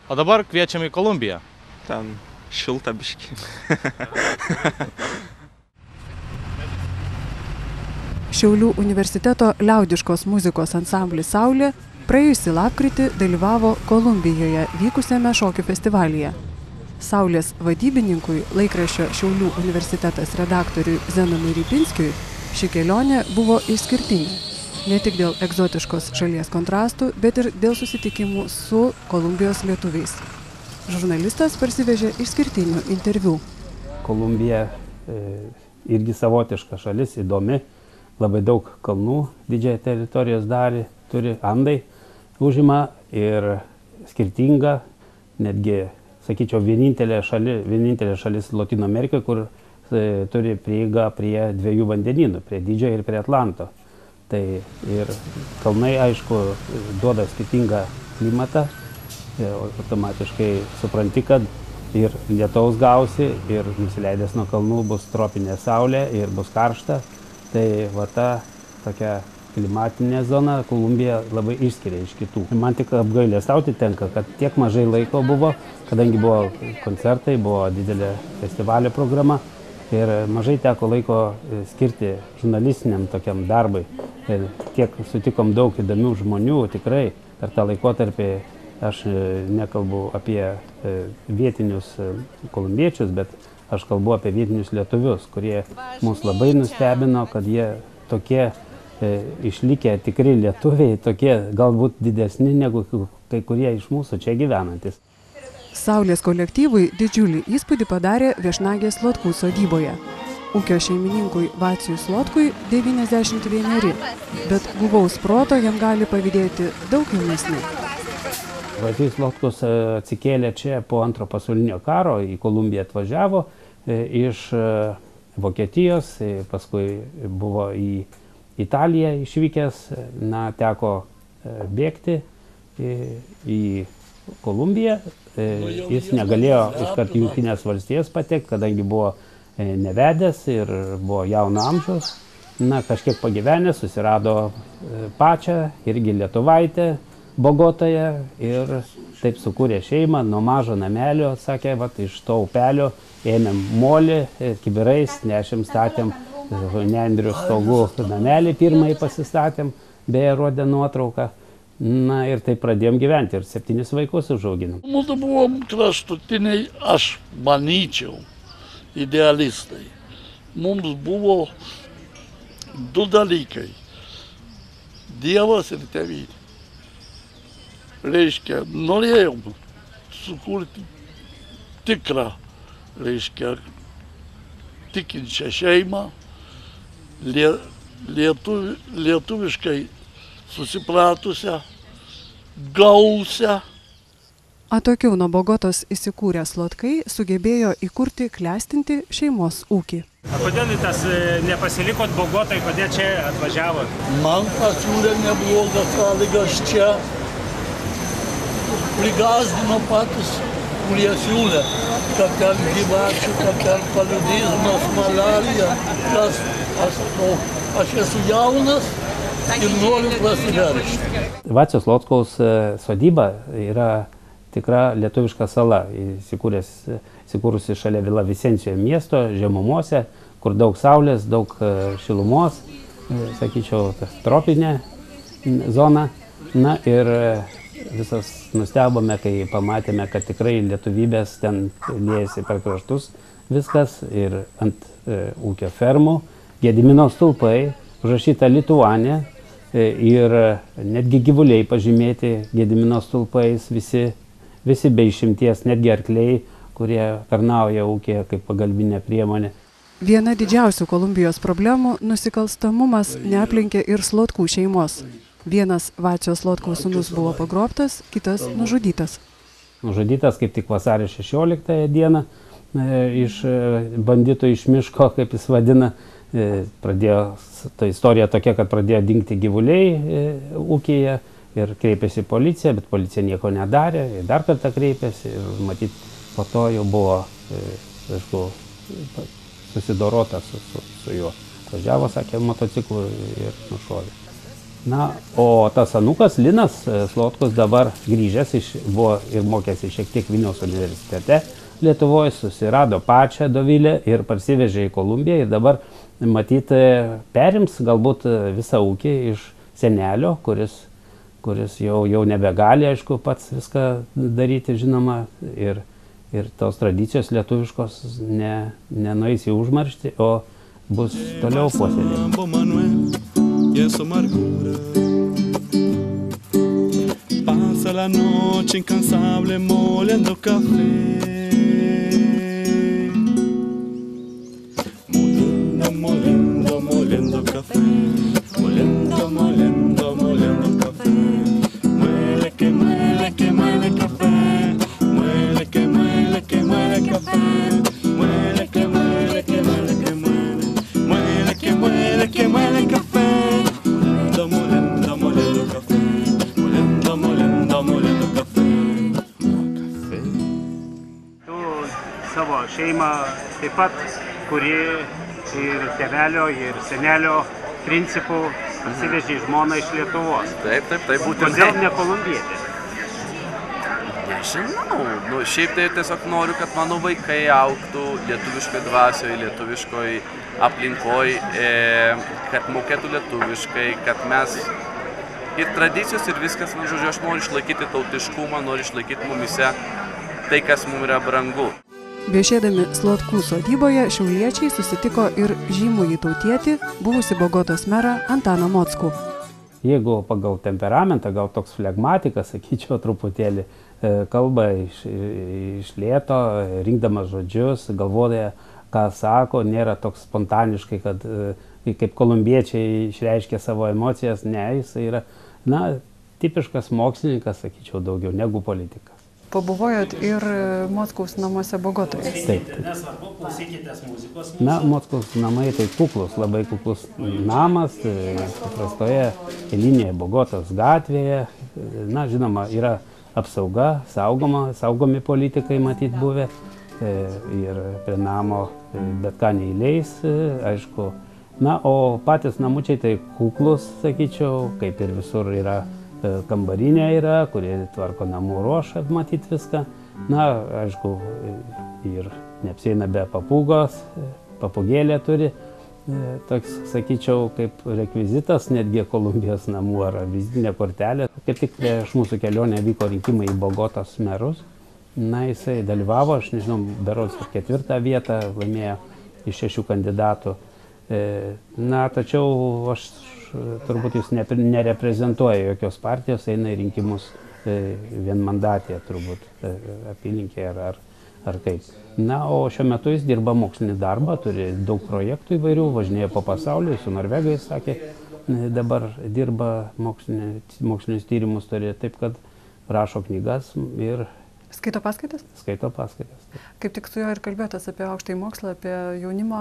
O dabar kviečiam į Kolumbiją. Ten šilta biški. Šiaulių universiteto liaudiškos muzikos ansamblis Saulė praėjusį lapkritį dalyvavo Kolumbijoje vykusiame šokių festivalyje. Saulės vadybininkui, laikraščio Šiaulių universitetas redaktoriui Zenonui Rypinskiui, ši kelionė buvo išskirtinė. Ne tik dėl egzotiškos šalies kontrastų, bet ir dėl susitikimų su Kolumbijos lietuviais. Žurnalistas parsivežė išskirtinių interviu. Kolumbija irgi savotiška šalis, įdomi, labai daug kalnų didžiąją teritorijos dalį turi, Andai užima ir skirtinga, netgi, sakyčiau, vienintelė šalis Latino Amerikoje, kur turi prieigą prie dviejų vandenynų, prie Didžiojo ir prie Atlanto. Tai ir kalnai, aišku, duoda skirtingą klimatą, automatiškai supranti, kad ir lietaus gausi, ir nusileidęs nuo kalnų bus tropinė saulė ir bus karšta. Tai va ta tokia klimatinė zona Kolumbija labai išskiria iš kitų. Man tik apgailestauti tenka, kad tiek mažai laiko buvo, kadangi buvo koncertai, buvo didelė festivalio programa ir mažai teko laiko skirti žurnalistiniam tokiam darbui. Ir tiek sutikom daug įdomių žmonių, tikrai per tą laikotarpį aš nekalbu apie vietinius kolumbiečius, bet aš kalbu apie vietinius lietuvius, kurie mus labai nustebino, kad jie tokie išlikę tikri lietuviai, tokie galbūt didesni negu kai kurie iš mūsų čia gyvenantis. Saulės kolektyvui didžiulį įspūdį padarė Viešnagės Slotkų sodyboje. Ūkio šeimininkui Vaciui Slotkui 91, bet guvaus proto jam gali pavydėti daug jaunesni. Vacius Slotkus atsikėlė čia po Antro pasaulinio karo, į Kolumbiją atvažiavo iš Vokietijos, paskui buvo į Italiją išvykęs, teko bėgti į Kolumbiją. Jis negalėjo iškart į Jungtines Valstijas patekti, kadangi buvo nevedęs ir buvo jauno amžiaus. Kažkiek pagyvenęs, susirado pačią, irgi lietuvaitę, Bogotoje, ir taip sukūrė šeimą nuo mažo namelio, sakė, iš to upelio ėmėm molį, kibirais, nešėm, statėm nendrių stogų namelį, pirmąjį pasistatėm, beje, rodė nuotrauką. Ir taip pradėjom gyventi ir 7 vaikus užauginom. Mūsų buvom kraštutiniai, aš manyčiau, idealistai. Mums buvo 2 dalykai – Dievas ir tėvynė. Reiškia, norėjom sukurti tikrą, reiškia, tikinčią šeimą, lietuviškai susipratusią, gausią. Atokiau nuo Bogotos įsikūrę Slotkai sugebėjo įkurti klestinti šeimos ūkį. Kodėl tas nepasilikot Bogotai, kodėl čia atvažiavot? Man pasiūlė neblogas sąlygas čia. Prigazdino patys, kurie siūlė, kad ten gyvačių, kad ten paludizmas, malarija. Aš esu jaunas ir noriu prasiveržti. Vacio Slotkaus sodyba yra tikra lietuviška sala, įsikūrusi šalia Villavicencijoje miesto, žemumose, kur daug saulės, daug šilumos, sakyčiau, tropinė zona. Ir visas nustebome, kai pamatėme, kad tikrai lietuvybės ten liejasi per kraštus viskas ir ant ūkio fermų. Gedimino stulpai, užrašyta Lituanė ir netgi gyvuliai pažymėti Gedimino stulpais, visi be išimties, netgi arkliai, kurie tarnauja ūkyje kaip pagalbinė priemonė. Viena didžiausių Kolumbijos problemų – nusikalstamumas neaplenkė ir Slotkų šeimos. Vienas Vacio Slotkaus sūnus buvo pagrobtas, kitas nužudytas. Nužudytas kaip tik vasario 16 dieną iš banditų iš miško, kaip jis vadina. Ta istorija tokia, kad pradėjo dingti gyvuliai ūkyje ir kreipėsi policija, bet policija nieko nedarė. Dar kartą kreipėsi ir matyt po to jau buvo susidorota su juo. Važiavo, sakė, motociklu ir nušovė. Na, o tas anukas Linas Slotkus dabar grįžęs, buvo ir mokėsi šiek tiek Vilniaus universitete Lietuvoje, susirado pačią Dovilę ir parsivežė į Kolumbiją ir dabar, matyt, perims galbūt visą ūkį iš senelio, kuris jau nebegali, aišku, pats viską daryti, žinoma, ir tos tradicijos lietuviškos nenueis į užmarštį, o bus toliau puoselėjamos. Pasa la noche incansable moliendo café. Moliendo café. Moliendo, moliendo, moliendo café. Muele que muele café. Muele que muele café. Muele que muele que muele. Muele que muele café. Moliendo café. Moliendo café. Tu savo šeimą taip pat, kuri ir tėvelio, ir senelio principų parsivežė žmoną iš Lietuvos. Taip. Kodėl ne kolumbietė? Nežinau. Šiaip tai tiesiog noriu, kad mano vaikai augtų lietuviškoj dvasioje, lietuviškoj aplinkoj, kad mokėtų lietuviškai, kad mes ir tradicijos ir viskas, žodžiu, aš noriu išlaikyti tautiškumą, noriu išlaikyti mumise tai, kas mums yra brangu. Viešėdami Slotkų sodyboje šiauliečiai susitiko ir žymųjį tautietį, buvusi Bogotos merą Antaną Mockų. Jeigu pagal temperamentą, gal toks flegmatikas, sakyčiau, truputėlį kalba iš lėto, rinkdamas žodžius, galvoja, ką sako, nėra toks spontaniškai, kad kaip kolumbiečiai išreiškia savo emocijas, ne, jis yra, tipiškas mokslininkas, sakyčiau, daugiau negu politikas. Pabuvojot ir Mockaus namuose Bogotoje. Taip. Nesvarbu, klausykitės muzikos. Mockaus namai tai kuklus, labai kuklus namas, paprastoje eilinėje Bogotos gatvėje. Žinoma, yra apsauga, saugomi politikai matyt buvę ir prie namo bet ką neįleis, aišku. O patys namučiai tai kuklus, sakyčiau, kaip ir visur yra. Kambarinė yra, kurie tvarko namų ruošą, matyt viską. Aišku, ir neapsieina be papūgos, papūgėlė turi. Toks, sakyčiau, kaip rekvizitas, netgi Kolumbijos namų ar vizitinė kortelė. Kaip tik prieš mūsų kelionę vyko rinkimai į Bogotos merus. Jisai dalyvavo, aš nežinau, berods 4. vietą laimėjo iš 6 kandidatų. Tačiau aš turbūt jis nereprezentuoja jokios partijos, eina į rinkimus vienmandatėje, turbūt apylinkėje ar kaip. O šiuo metu jis dirba mokslinį darbą, turi daug projektų įvairių, važinėja po pasaulį, su norvegais, sakė, dabar dirba mokslinius tyrimus, turi, taip kad rašo knygas ir... Skaito paskaitas? Skaito paskaitas. Kaip tik su juo ir kalbėtas apie aukštąjį mokslą, apie jaunimo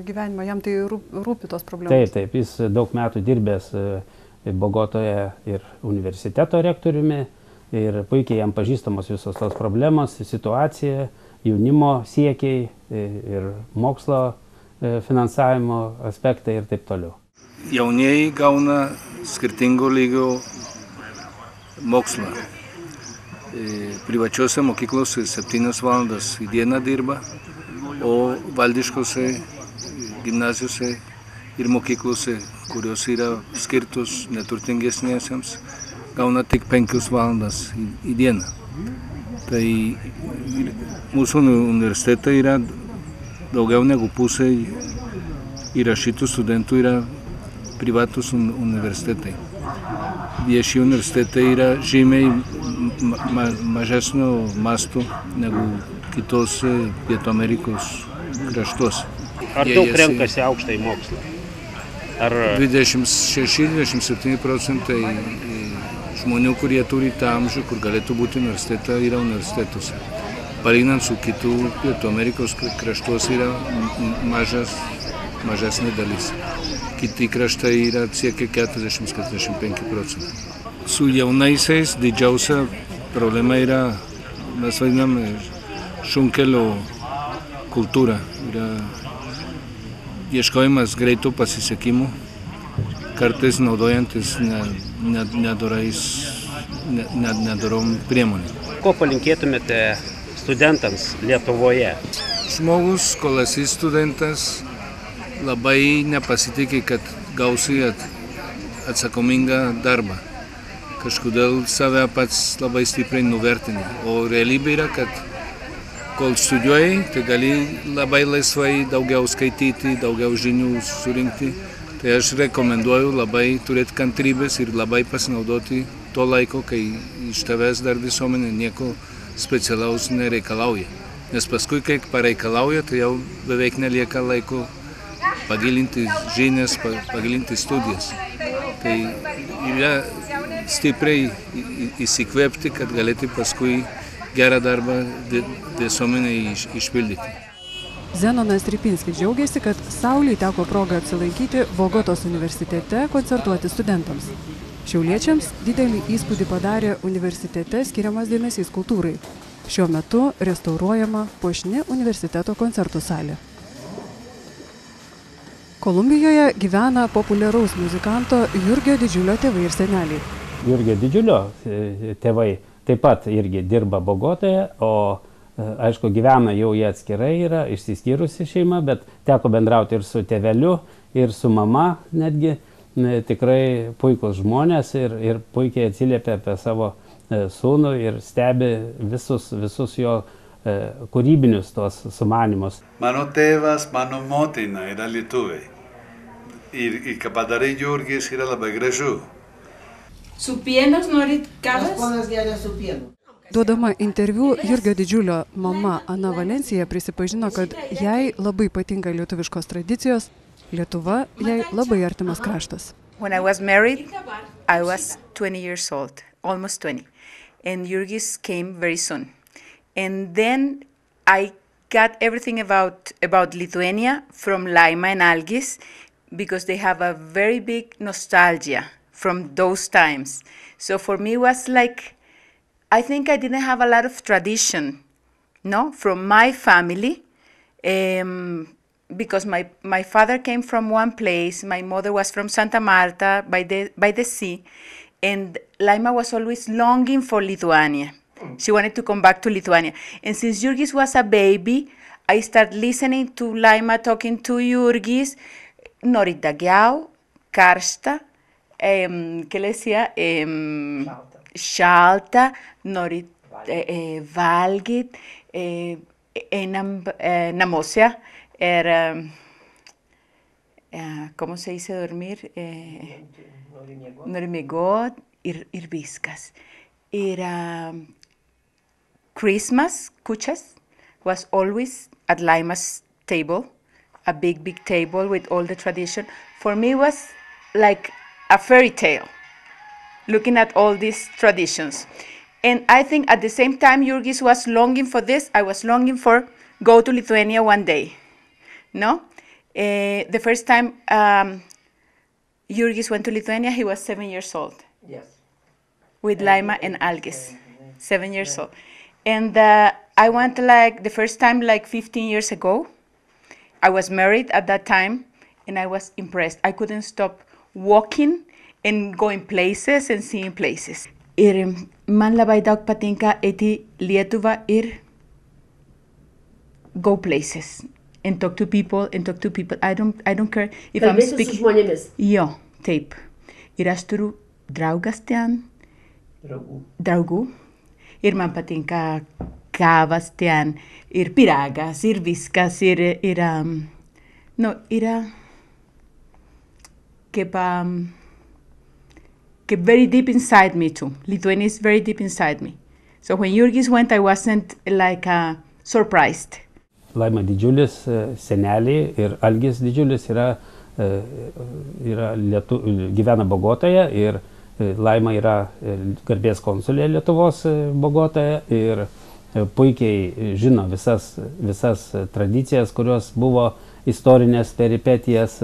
gyvenimą, jam tai rūpi tos problemos. Taip, jis daug metų dirbęs Bogotoje ir universiteto rektoriumi ir puikiai jam pažįstamos visos tos problemos, situacija, jaunimo siekiai ir mokslo finansavimo aspektai ir taip toliau. Jaunieji gauna skirtingo lygio mokslą. Privačiose mokyklose 7 valandas į dieną dirba, o valdiškose gimnazijose ir mokyklose, kurios yra skirtos neturtingesniesiems, gauna tik 5 valandas į dieną. Tai mūsų universitete yra daugiau negu pusė įrašytų studentų yra privatus universitetai. Vieši universitetai yra žymiai mažesnio masto negu kitose Pietų Amerikos kraštuose. Ar daug renkasi aukštąjį mokslą? 26-27% žmonių, kurie turi tą amžių, kur galėtų būti universitete, yra universitetuose. Palyginant su kitų Pietų Amerikos kraštuose yra mažesnė dalis. Kiti kraštai yra siekia 40-45%. Su jaunaisiais didžiausia problema yra, mes vadiname, šunkelio kultūra. Yra ieškojimas greito pasisekimo kartais naudojantis nedorom priemonėm. Ko palinkėtumėte studentams Lietuvoje? Žmogus, kol esi studentas, labai nepasitikė, kad gausi atsakomingą darbą. Kažkodėl save pats labai stipriai nuvertini. O realybė yra, kad kol studijuoji, tai gali labai laisvai daugiau skaityti, daugiau žinių surinkti. Tai aš rekomenduoju labai turėti kantrybės ir labai pasinaudoti to laiko, kai iš tavęs dar visuomenė nieko specialaus nereikalauja. Nes paskui, kai pareikalauja, tai jau beveik nelieka laiko pagilinti žinias, pagilinti studijas. Tai yra stipriai įsikvėpti, kad galėti paskui gerą darbą visuomenei išpildyti. Zenonas Ripinskis džiaugiasi, kad Sauliui teko proga apsilankyti Bogotos universitete koncertuoti studentams. Šiauliečiams didelį įspūdį padarė universitete skiriamas dėmesys kultūrai. Šiuo metu restauruojama puošni universiteto koncertų salė. Kolumbijoje gyvena populiaraus muzikanto Jurgio Didžiulio tėvai ir seneliai. Jurgio Didžiulio tėvai taip pat irgi dirba Bogotoje, o aišku, gyvena jau jie atskirai, yra išsiskyrusi šeima, bet teko bendrauti ir su tėveliu, ir su mama netgi. Tikrai puikus žmonės ir puikiai atsiliepia apie savo sūnų ir stebi visus jo kūrybinius tos sumanymus. Mano tėvas, mano motina yra lietuviai. Ir ką padarė Jurgis yra labai gražu. Su pienas norit kavas? Ponas geria su pienu. Duodama interviu, Jurgio Didžiulio mama Ana Valencija prisipažino, kad jai labai patinka lietuviškos tradicijos, Lietuva jai labai artimas kraštas. When I was married, I was 20 years old, almost 20. And Jurgis came very soon. And then I got everything about Lithuania from Laima and Algis, because they have a very big nostalgia from those times. So for me it was like, I think I didn't have a lot of tradition, no, from my family, because my father came from one place, my mother was from Santa Marta by the sea, and Laima was always longing for Lithuania. She wanted to come back to Lithuania. And since Jurgis was a baby, I started listening to Laima talking to Jurgis, norit daugiau, karšta, ¿qué le decía? Šalta, norit valgyt, namuose, ¿cómo se dice dormir? Norit miegot ir viskas. Christmas, kuchas, was always at Laima's table, a big table with all the tradition. For me, it was like a fairy tale, looking at all these traditions. And I think at the same time Jurgis was longing for this, I was longing for go to Lithuania one day, no? The first time Jurgis went to Lithuania, he was 7 years old. Yes. With Laima and Algis, 7 years old. And I went like the first time like 15 years ago. I was married at that time and I was impressed. I couldn't stop walking and going places and seeing places. Man labai daug patinka eti Lietuva go places and talk to people I don't care if I'm speaking. Kalbėti su žmonėmis. Jo, taip. Ir aš turiu draugas ten. Draugų. Ir man patinka kavas ten, ir piragas, ir viskas, keep very deep inside me too. Lithuania is very deep inside me. So when Jurgis went, I wasn't like surprised. Laima Didžiulis seneliai ir Algis Didžiulis gyvena Bogotoje ir Laima yra garbės konsulė Lietuvos Bogotoje ir puikiai žino visas tradicijas, kurios buvo istorinės peripetijas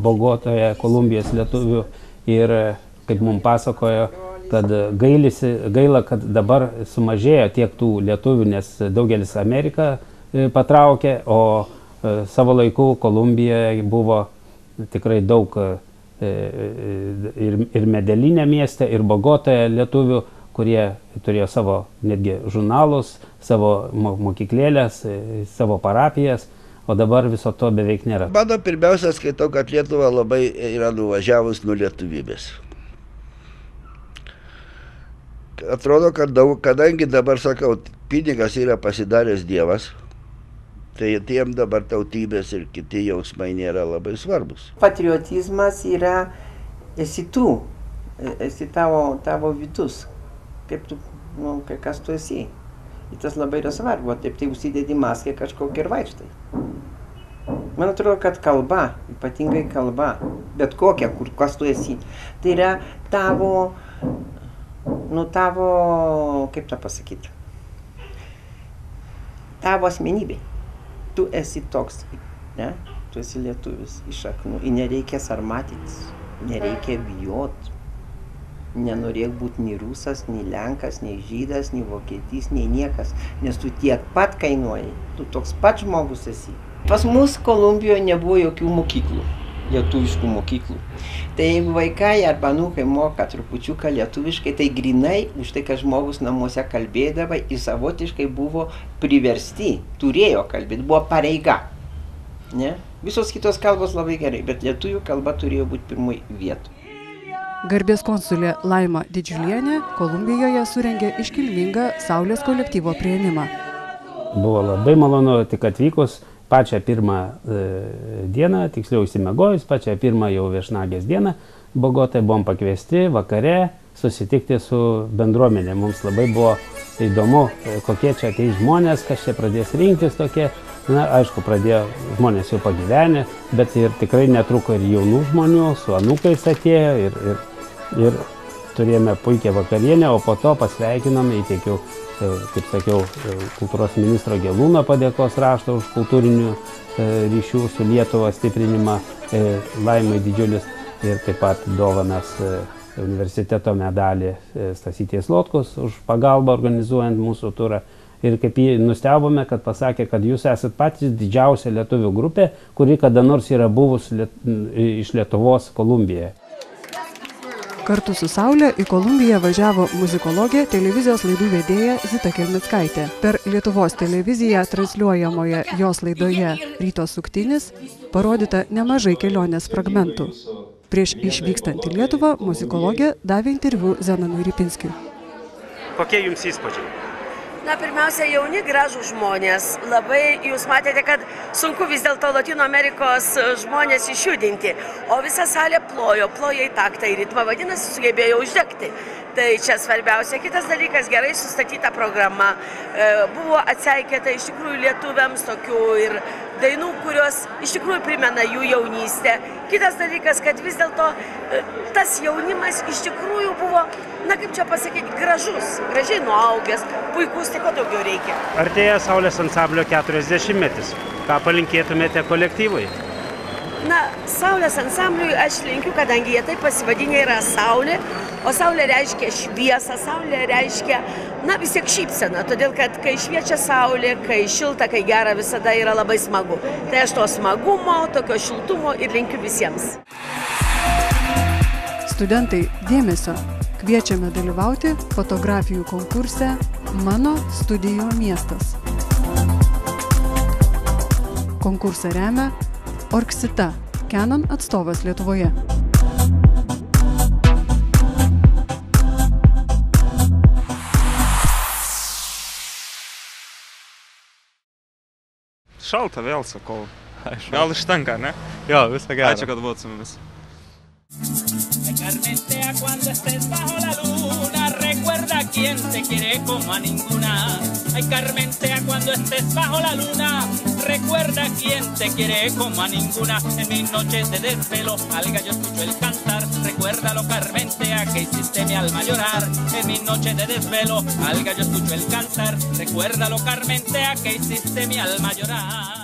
Bogotoje, Kolumbijos lietuvių ir kaip mums pasakojo, kad gaila, kad dabar sumažėjo tiek tų lietuvių, nes daugelis Ameriką patraukė, o savo laiku Kolumbijoje buvo tikrai daug ir Medelinė mieste, ir Bogotoje lietuvių, kurie turėjo savo netgi žurnalus, savo mokyklėlės, savo parapijas, o dabar viso to beveik nėra. Mano pirmiausia skaitau, kad Lietuva labai yra nuvažiavus nuo lietuvybės. Atrodo, kad kadangi dabar sakau, pinigas yra pasidaręs dievas, tai tiem dabar tautybės ir kiti jausmai nėra labai svarbus. Patriotizmas yra, esi tu, esi tavo vidus, kaip tu, kas tu esi. Ir tas labai yra svarbu, taip tai užsidedi maskę kažkokią ir vaikštai. Man atrodo, kad kalba, ypatingai kalba, bet kokia, kas tu esi, tai yra tavo, kaip tą pasakyti, tavo asmenybė. Tu esi toks, ne? Tu esi lietuvis iš šaknų. Ir nereikia sarmatytis, nereikia bijot. Nenorėk būti nei rusas, nei lenkas, nei žydas, nei vokietys, nei niekas. Nes tu tiek pat kainuoji. Tu toks pat žmogus esi. Pas mus Kolumbijoje nebuvo jokių mokyklų, lietuviškų mokyklų. Tai jeigu vaikai arba anūkai moka trupučiuką lietuviškai, tai grinai už tai, kad žmogus namuose kalbėdavo, ir savotiškai buvo priversti, turėjo kalbėti, buvo pareiga. Ne? Visos kitos kalbos labai gerai, bet lietuvių kalba turėjo būti pirmoj vietoj. Garbės konsulė Laima Didžiulienė Kolumbijoje surengė iškilmingą Saulės kolektyvo priėmimą. Buvo labai malonu tik atvykus pačią pirmą dieną, tiksliau išsimegojus, pačią pirmą jau viešnagės dieną, Bogotai buvom pakviesti vakare susitikti su bendruomenė. Mums labai buvo įdomu, kokie čia ateis žmonės, kas čia pradės rinktis tokie. Na, aišku, pradėjo žmonės jau pagyvenę, bet ir tikrai netruko ir jaunų žmonių, su anūkais atėjo ir turėjome puikią vakarienę, o po to pasveikinome, įteikiau, kaip sakiau, kultūros ministro Gelūno padėkos raštą už kultūrinių ryšių su Lietuva stiprinimą Laimai Didžiulis ir taip pat dovanas universiteto medalį Stasytės Lotkus už pagalbą organizuojant mūsų turą. Ir kaip jį nustebome, kad pasakė, kad jūs esat patys didžiausia lietuvių grupė, kuri kada nors yra buvus iš Lietuvos Kolumbijoje. Kartu su Saule į Kolumbiją važiavo muzikologė, televizijos laidų vedėja Zita Kelmickaitė. Per Lietuvos televiziją transliuojamoje jos laidoje Ryto suktinis parodyta nemažai kelionės fragmentų. Prieš išvykstant į Lietuvą muzikologė davė interviu Zenonui Ripinskiui. Kokie jums įspūdžiai? Na, pirmiausia, jauni, gražūs žmonės. Labai, jūs matėte, kad sunku vis dėlto Latino Amerikos žmonės išjudinti. O visa salė plojo į taktą, į ritmą, vadinasi, sugebėjo uždegti. Tai čia svarbiausia. Kitas dalykas, gerai sustatyta programa. Buvo atseikėta iš tikrųjų lietuviams tokių ir dainų, kurios iš tikrųjų primena jų jaunystę. Kitas dalykas, kad vis dėlto tas jaunimas iš tikrųjų buvo, na kaip čia pasakyti, gražus, gražiai nuaugęs, puikus, tai ko daugiau reikia. Artėja Saulės ansamblio 40-metis. Ką palinkėtumėte kolektyvui? Na, Saulės ansambliui aš linkiu, kadangi jie taip pasivadinę yra Saulė, o Saulė reiškia šviesą, Saulė reiškia, na, vis tiek šypsena, todėl kad kai šviečia Saulė, kai šilta, kai gera, visada yra labai smagu. Tai aš to smagumo, tokio šiltumo ir linkiu visiems. Studentai, dėmesio! Kviečiame dalyvauti fotografijų konkurse Mano studijų miestas. Konkursą remia Orksita, Canon atstovas Lietuvoje. Šalta vėl, sakau. Gal užtenka, ne? Jo, visą gerą. Ačiū, kad buvot su mumis. Carmentea, cuando estés bajo la luna, recuerda quién te quiere como a ninguna. Ay, Carmentea, cuando estés bajo la luna, recuerda quién te quiere como a ninguna. En mis noches de desvelo, al gallo escucho el cantar. Recuérdalo, Carmentea, que hiciste mi alma llorar. En mis noches de desvelo, al gallo escucho el cantar. Recuérdalo, Carmentea, que hiciste mi alma llorar.